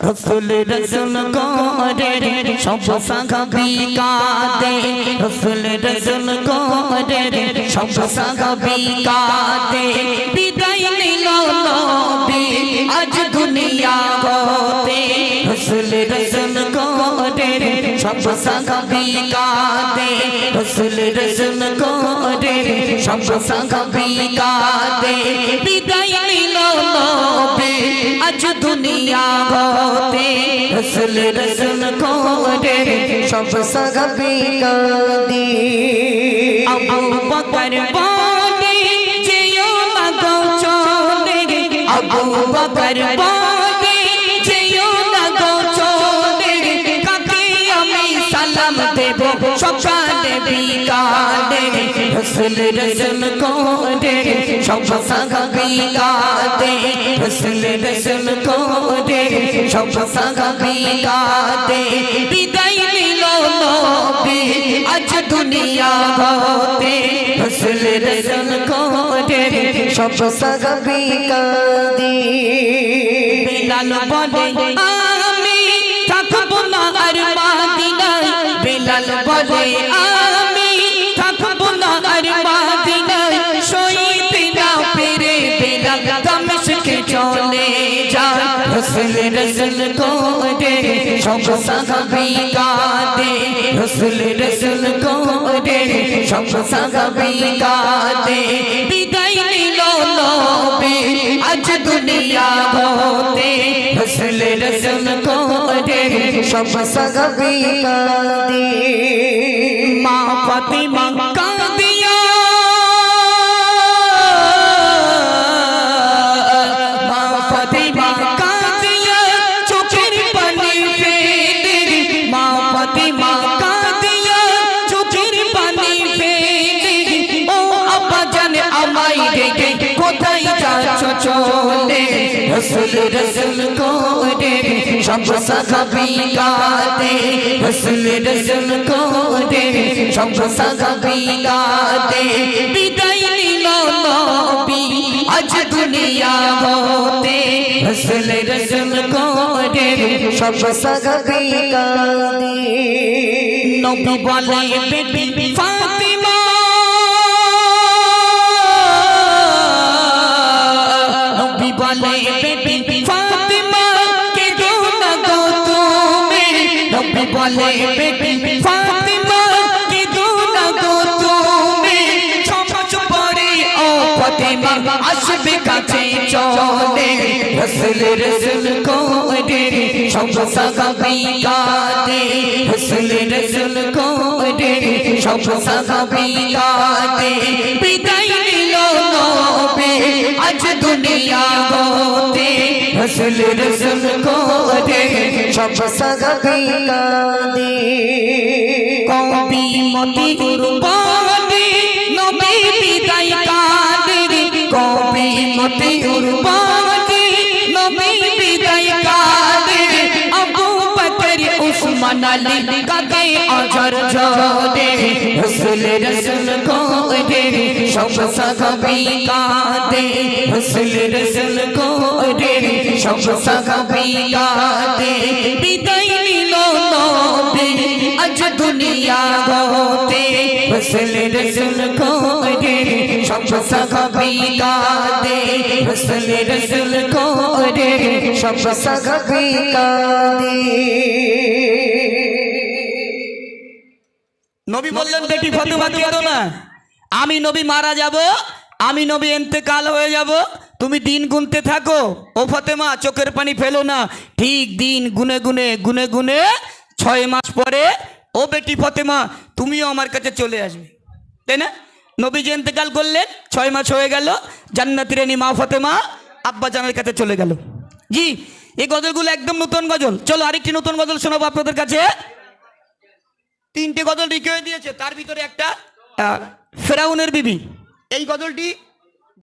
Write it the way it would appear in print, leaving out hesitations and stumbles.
रसूल रसूल करे सब साहाबी कादे रसूल रसूल करे सब साहाबी कादे विदाई निलो नबी आज दुनिया होते रसूल रसूल करे सब साहाबी कादे रसूल रसूल करे सब साहाबी कादे विदाई निलो नबी आज दुनिया होते रसूल रसूल करे सब साहाबी कादे अबू बकर बोले जियो ना गो चले अबू बकर बोले जियो ना गो चले काके আমি সালাম দেব সকালে বিকালে रसूल रसूल करे सब साहाबी कादे रसूल रसूल करे सब साहाबी कादे विदाई निलो नबी आज दुनिया होते रसूल रसूल करे सब साहाबी कादे बिलाल बोले आमी থাকবো না আর মদিনায় बिलाल बोले आमी থাকবো না আর মদিনায় সইতে না পেরে बिलाल দমশকে চলে যায় रसूल रसूल करे सब साहाबी कादे रसूल रसूल करे सब साहाबी कादे विदाई निलो नबी आज दुनिया होते रसूल रसूल करे सब साहाबी कादे माँ फातिमा कादिया माँ फातिमा कादिया चोखेर पानी फेले माँ फातिमा कादिया चोखेर पानी फेले ओ अब्बा जाने আমায় রেখে কোথায় যাচ্ছ চলে रसूल रसूल करे सब साहाबी कादे रसूल रसूल करे सब साहाबी कादे विदाई निलो नबी आज दुनिया होते रसूल रसूल करे सब साहाबी कादे नबी बोले बेटी फातिमा नबी बोले बेटी फातिमा के दो ना गो तुम्हें नबी बोले बेटी फातिमा के दो ना गो तुम्हें समझ पड़े ओ फातिमा আসবে কাছে চলে रसूल रसूल करे सब साहाबी कादे रसूल रसूल करे सब साहाबी कादे विदाई निलो नबी आज दुनिया होते रसूल रसूल करे सब साहाबी कादे कवि मति कुरबानी नबी विदाई कादे कवि मति कुरबानी नबी विदाई कादे अबू बकर उस्मान अली कादे अजर जोड़े रसूल रसूल करे सब साहाबी कादे रसूल रसूल करे सब साहाबी कादे विदाई निलो नबी आज दुनिया होते रसूल रसूल करे सब साहाबी कादे रसूल रसूल करे सब साहाबी कादे নবী বললেন বেটি ফাতেমা কেঁদো না আমি নবী মারা যাব আমি নবী ইন্তেকাল হয়ে যাব তুমি দিন গুনতে থাকো ও ফাতেমা চোখের পানি ফেলো না ঠিক দিন গুনে গুনে গুনে গুনে 6 মাস পরে ও বেটি ফাতেমা তুমিও আমার কাছে চলে আসবে তাই না নবী যে ইন্তেকাল করলেন 6 মাস হয়ে গেল জান্নাতের রানী মা ফাতেমা আব্বা জানের কাছে চলে গেল জি এই গজলগুলো একদম নতুন গজল চলো আরেকটি নতুন গজল শোনাবো আপনাদের কাছে তিনটে গজল লিখে দিয়েছে তার ভিতরে একটা ফেরাউনের বিবি এই গজলটি